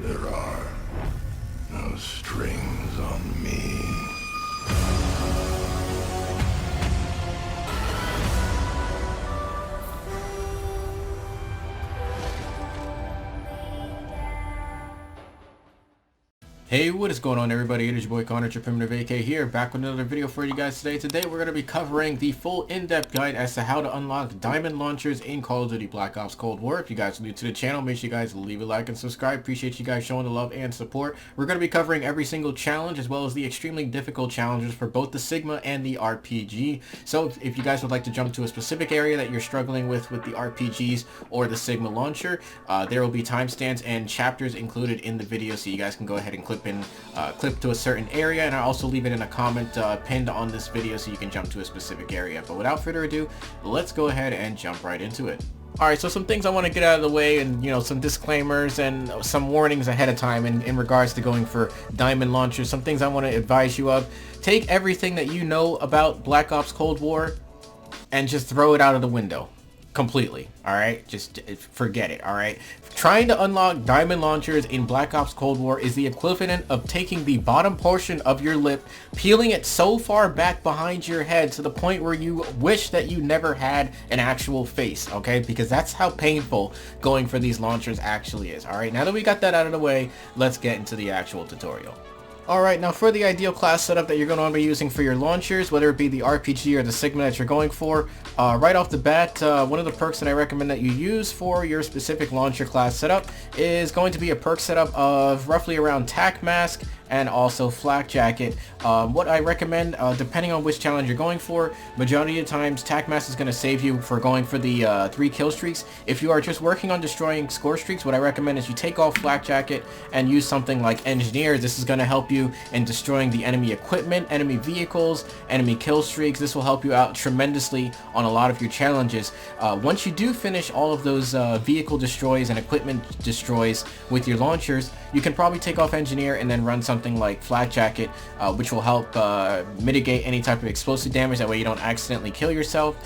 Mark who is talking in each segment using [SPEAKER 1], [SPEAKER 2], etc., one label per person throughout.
[SPEAKER 1] There are no strings on me.
[SPEAKER 2] Hey, what is going on, everybody? It is your boy Connor, your primitive AK here, back with another video for you guys today. Today we're going to be covering the full in-depth guide as to how to unlock diamond launchers in Call of Duty Black Ops Cold War. If you guys are new to the channel, make sure you guys leave a like and subscribe. Appreciate you guys showing the love and support. We're going to be covering every single challenge as well as the extremely difficult challenges for both the CIGMA and the RPG. So if you guys would like to jump to a specific area that you're struggling with the RPGs or the CIGMA launcher, there will be timestamps and chapters included in the video, so you guys can go ahead and clip to a certain area, and I'll also leave it in a comment pinned on this video so you can jump to a specific area. But without further ado, let's go ahead and jump right into it. Alright, so some things I want to get out of the way, and some disclaimers and some warnings ahead of time in regards to going for diamond launchers. Some things I want to advise you of. Take everything that you know about Black Ops Cold War and just throw it out of the window completely. Alright, just forget it. Alright, trying to unlock diamond launchers in Black Ops Cold War is the equivalent of taking the bottom portion of your lip, peeling it so far back behind your head to the point where you wish that you never had an actual face. Okay, because that's how painful going for these launchers actually is. Alright, now that we got that out of the way, let's get into the actual tutorial. Alright, now for the ideal class setup that you're going to be using for your launchers, whether it be the RPG or the CIGMA that you're going for, right off the bat, one of the perks that I recommend that you use for your specific launcher class setup is going to be a perk setup of roughly around Tac Mask and also Flak Jacket. What I recommend, depending on which challenge you're going for, majority of the times Tac Mask is going to save you for going for the 3 kill streaks. If you are just working on destroying Scorestreaks, what I recommend is you take off Flak Jacket and use something like Engineer. This is going to help you in destroying the enemy equipment, enemy vehicles, enemy kill streaks. This will help you out tremendously on a lot of your challenges. Once you do finish all of those vehicle destroys and equipment destroys with your launchers, you can probably take off Engineer and then run something like Flak Jacket, which will help mitigate any type of explosive damage. That way you don't accidentally kill yourself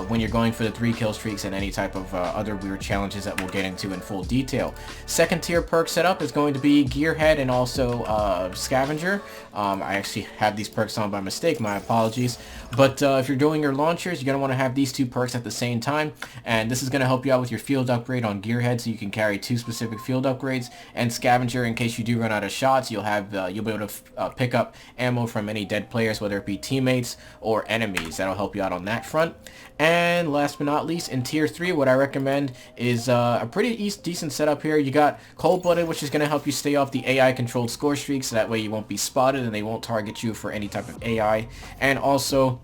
[SPEAKER 2] when you're going for the 3 kill streaks and any type of other weird challenges that we'll get into in full detail. Second tier perk setup is going to be Gearhead and also Scavenger. I actually have these perks on by mistake, my apologies. But if you're doing your launchers, you're going to want to have these 2 perks at the same time, and this is going to help you out with your field upgrade on Gearhead, so you can carry 2 specific field upgrades, and Scavenger, in case you do run out of shots, you'll be able to pick up ammo from any dead players, whether it be teammates or enemies. That'll help you out on that front. And last but not least, in tier 3, what I recommend is a pretty decent setup here. You got Cold-Blooded, which is going to help you stay off the AI controlled score streaks, so that way you won't be spotted and they won't target you for any type of AI. And also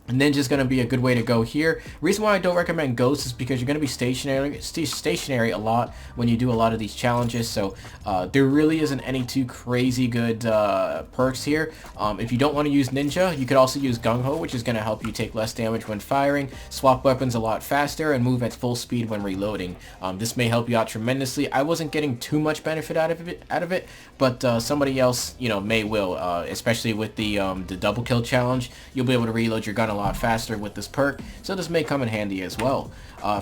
[SPEAKER 2] Ninja's going to be a good way to go here. Reason why I don't recommend Ghost is because you're going to be stationary a lot when you do a lot of these challenges, so there really isn't any too crazy good perks here. If you don't want to use Ninja, you could also use Gung Ho, which is going to help you take less damage when firing, swap weapons a lot faster, and move at full speed when reloading. This may help you out tremendously. I wasn't getting too much benefit out of it, but somebody else, may will, especially with the double kill challenge. You'll be able to reload your gun a lot faster with this perk, so this may come in handy as well.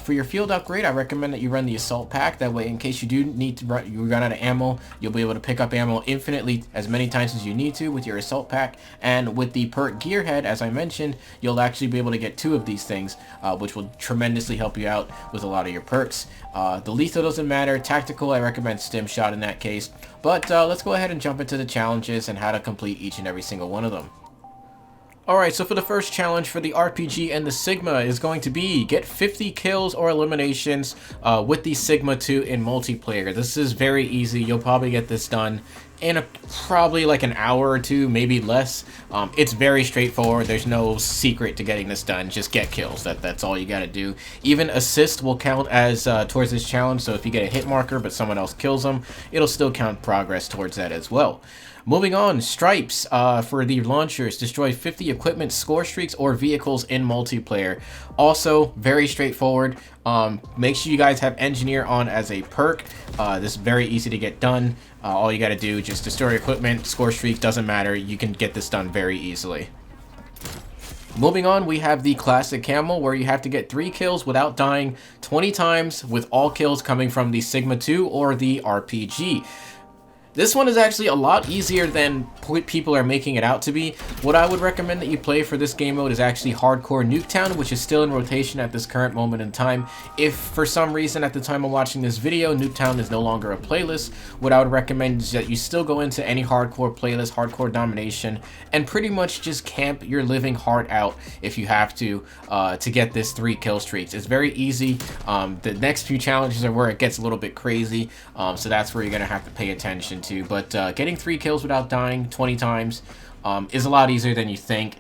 [SPEAKER 2] For your field upgrade, I recommend that you run the assault pack. That way, in case you do need to run out of ammo, you'll be able to pick up ammo infinitely as many times as you need to with your assault pack. And with the perk Gearhead, as I mentioned, you'll actually be able to get 2 of these things, which will tremendously help you out with a lot of your perks. The lethal doesn't matter. Tactical, I recommend Stim Shot in that case. But let's go ahead and jump into the challenges and how to complete each and every single one of them. Alright, so for the first challenge for the RPG and the CIGMA is going to be get 50 kills or eliminations with the CIGMA 2 in multiplayer. This is very easy. You'll probably get this done in probably like an hour or 2, maybe less. It's very straightforward. There's no secret to getting this done. Just get kills. That's all you gotta do. Even assist will count as towards this challenge, so if you get a hit marker but someone else kills them, it'll still count progress towards that as well. Moving on, Stripes for the launchers. Destroy 50 equipment, score streaks, or vehicles in multiplayer. Also, very straightforward. Make sure you guys have Engineer on as a perk. This is very easy to get done. All you gotta do, just destroy equipment, score streak, doesn't matter. You can get this done very easily. Moving on, we have the classic Camo, where you have to get 3 kills without dying 20 times, with all kills coming from the CIGMA 2 or the RPG. This one is actually a lot easier than people are making it out to be. What I would recommend that you play for this game mode is actually Hardcore Nuketown, which is still in rotation at this current moment in time. If for some reason at the time of watching this video, Nuketown is no longer a playlist, what I would recommend is that you still go into any hardcore playlist, Hardcore Domination, and pretty much just camp your living heart out if you have to get this 3 kill streaks. It's very easy. The next few challenges are where it gets a little bit crazy, so that's where you're going to have to pay attention to. But getting 3 kills without dying 20 times is a lot easier than you think.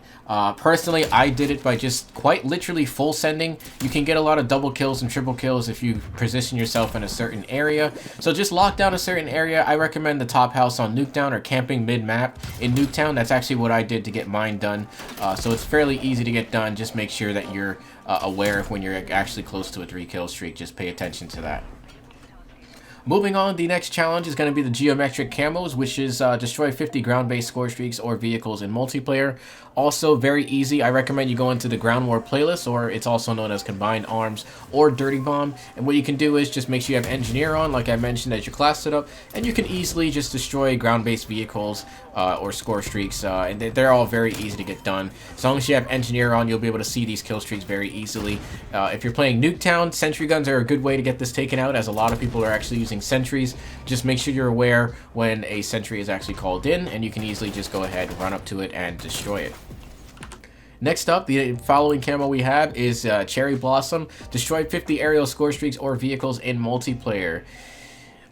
[SPEAKER 2] Personally, I did it by just quite literally full sending. You can get a lot of double kills and triple kills if you position yourself in a certain area. So just lock down a certain area. I recommend the top house on Nuketown or camping mid-map in Nuketown. That's actually what I did to get mine done. So it's fairly easy to get done. Just make sure that you're aware of when you're actually close to a 3 kill streak. Just pay attention to that. Moving on, the next challenge is going to be the geometric camos, which is destroy 50 ground-based score streaks or vehicles in multiplayer. Also very easy. I recommend you go into the ground war playlist, or it's also known as combined arms or dirty bomb. And what you can do is just make sure you have engineer on, like I mentioned, as your class setup, and you can easily just destroy ground-based vehicles or score streaks, and they're all very easy to get done. As long as you have engineer on, you'll be able to see these kill streaks very easily. If you're playing Nuketown, sentry guns are a good way to get this taken out, as a lot of people are actually using sentries. Just make sure you're aware when a sentry is actually called in, and you can easily just go ahead and run up to it and destroy it. Next up, the following camo we have is Cherry Blossom. Destroy 50 aerial score streaks or vehicles in multiplayer.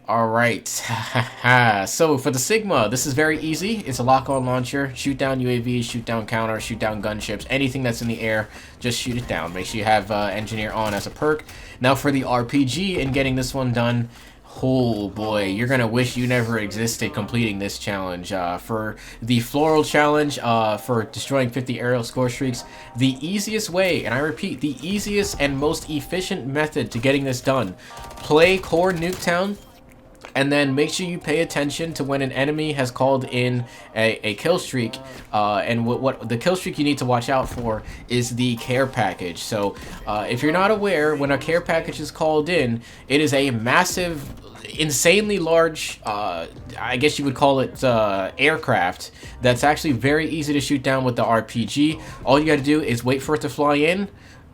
[SPEAKER 2] Alright, so for the CIGMA, this is very easy. It's a lock-on launcher. Shoot down UAVs, shoot down counter, shoot down gunships, anything that's in the air, just shoot it down. Make sure you have engineer on as a perk. Now for the RPG and getting this one done, oh boy, you're gonna wish you never existed completing this challenge. For the floral challenge, for destroying 50 aerial score streaks, the easiest way, and I repeat, the easiest and most efficient method to getting this done, play core Nuketown, and then make sure you pay attention to when an enemy has called in a kill streak. And what the kill streak you need to watch out for is the care package. So if you're not aware, when a care package is called in, it is a massive, insanely large, I guess you would call it aircraft, that's actually very easy to shoot down with the RPG. All you got to do is wait for it to fly in.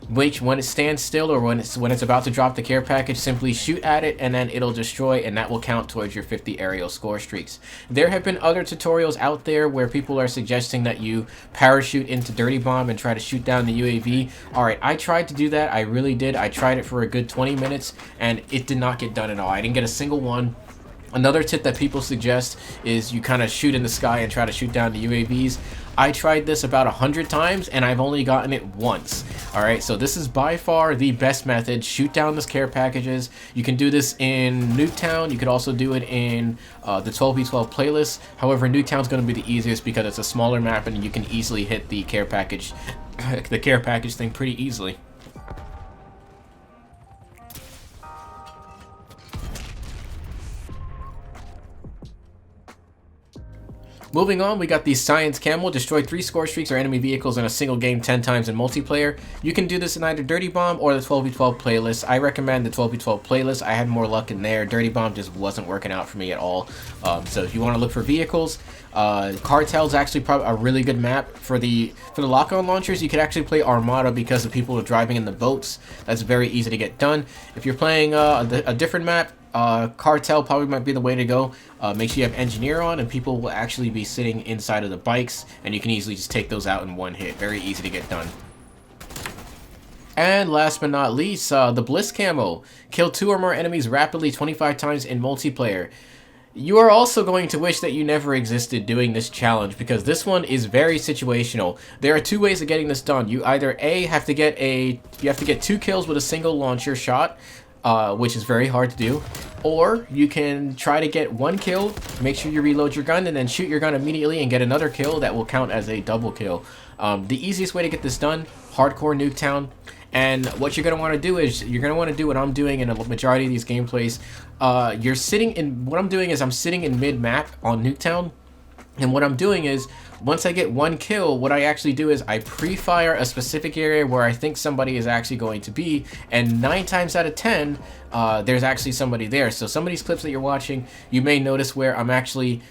[SPEAKER 2] Wait, when it stands still or when it's about to drop the care package, simply shoot at it and then it'll destroy, and that will count towards your 50 aerial score streaks. There have been other tutorials out there where people are suggesting that you parachute into dirty bomb and try to shoot down the UAV. Alright, I tried to do that. I really did. I tried it for a good 20 minutes and it did not get done at all. I didn't get a single one. Another tip that people suggest is you kind of shoot in the sky and try to shoot down the UAVs. I tried this about 100 times and I've only gotten it once. Alright, so this is by far the best method. Shoot down these care packages. You can do this in Nuketown. You could also do it in the 12v12 playlist. However, Nuketown's going to be the easiest because it's a smaller map and you can easily hit the care package thing pretty easily. Moving on, we got the Science Camo. Destroy 3 score streaks or enemy vehicles in a single game 10 times in multiplayer. You can do this in either Dirty Bomb or the 12v12 playlist. I recommend the 12v12 playlist. I had more luck in there. Dirty Bomb just wasn't working out for me at all. So if you want to look for vehicles, Cartel's actually probably a really good map. For the lock-on launchers, you could actually play Armada because the people are driving in the boats. That's very easy to get done. If you're playing a different map, Cartel probably might be the way to go. Make sure you have engineer on and people will actually be sitting inside of the bikes and you can easily just take those out in one hit. Very easy to get done. And last but not least, the Bliss Camo. Kill 2 or more enemies rapidly 25 times in multiplayer. You are also going to wish that you never existed doing this challenge because this one is very situational. There are 2 ways of getting this done. You either have to get 2 kills with a single launcher shot, which is very hard to do, or you can try to get 1 kill, make sure you reload your gun, and then shoot your gun immediately and get another kill that will count as a double kill. The easiest way to get this done, hardcore Nuketown. And what you're going to want to do is you're going to want to do what I'm doing in a majority of these gameplays. What I'm doing is I'm sitting in mid-map on Nuketown. And what I'm doing is, once I get 1 kill, what I actually do is I pre-fire a specific area where I think somebody is actually going to be, and 9 times out of 10, there's actually somebody there. So some of these clips that you're watching, you may notice where I'm actually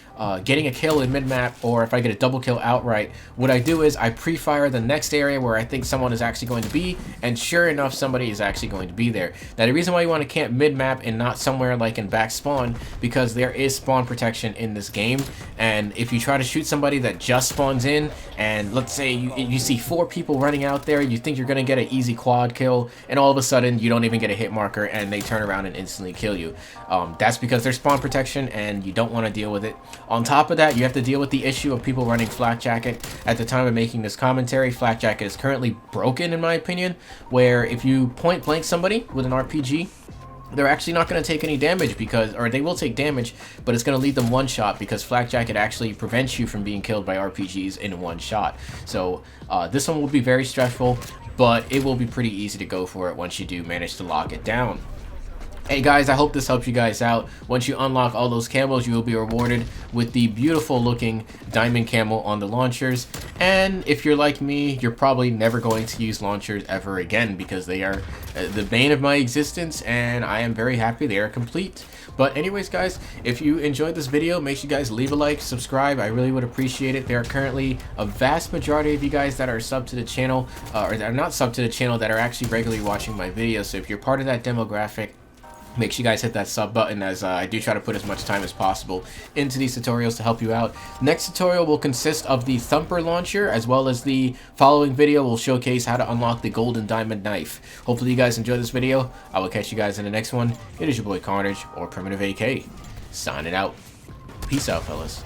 [SPEAKER 2] getting a kill in mid-map, or if I get a double kill outright, what I do is I pre-fire the next area where I think someone is actually going to be, and sure enough, somebody is actually going to be there. Now, the reason why you want to camp mid-map and not somewhere like in back spawn, because there is spawn protection in this game, and if you try to shoot somebody that just spawns in, and let's say you see 4 people running out there, you think you're going to get an easy quad kill, and all of a sudden you don't even get a hit marker and they turn around and instantly kill you. That's because there's spawn protection and you don't want to deal with it. On top of that, you have to deal with the issue of people running flak jacket. At the time of making this commentary, flak jacket is currently broken in my opinion, where if you point blank somebody with an RPG, they're actually not going to take any damage because, or they will take damage, but it's going to leave them one shot because flak jacket actually prevents you from being killed by RPGs in one shot. So this one will be very stressful, but it will be pretty easy to go for it once you do manage to lock it down. Hey guys, I hope this helps you guys out. Once you unlock all those camos, you will be rewarded with the beautiful looking diamond camo on the launchers. And if you're like me, you're probably never going to use launchers ever again because they are the bane of my existence, and I am very happy they are complete. But anyways guys, if you enjoyed this video, make sure you guys leave a like, subscribe. I really would appreciate it. There are currently a vast majority of you guys that are sub to the channel, or that are not sub to the channel, that are actually regularly watching my videos. So if you're part of that demographic, make sure you guys hit that sub button, as I do try to put as much time as possible into these tutorials to help you out. Next tutorial will consist of the Thumper launcher, as well as the following video will showcase how to unlock the golden diamond knife. Hopefully you guys enjoyed this video. I will catch you guys in the next one. It is your boy Carnage, or Primitive AK, signing out. Peace out, fellas.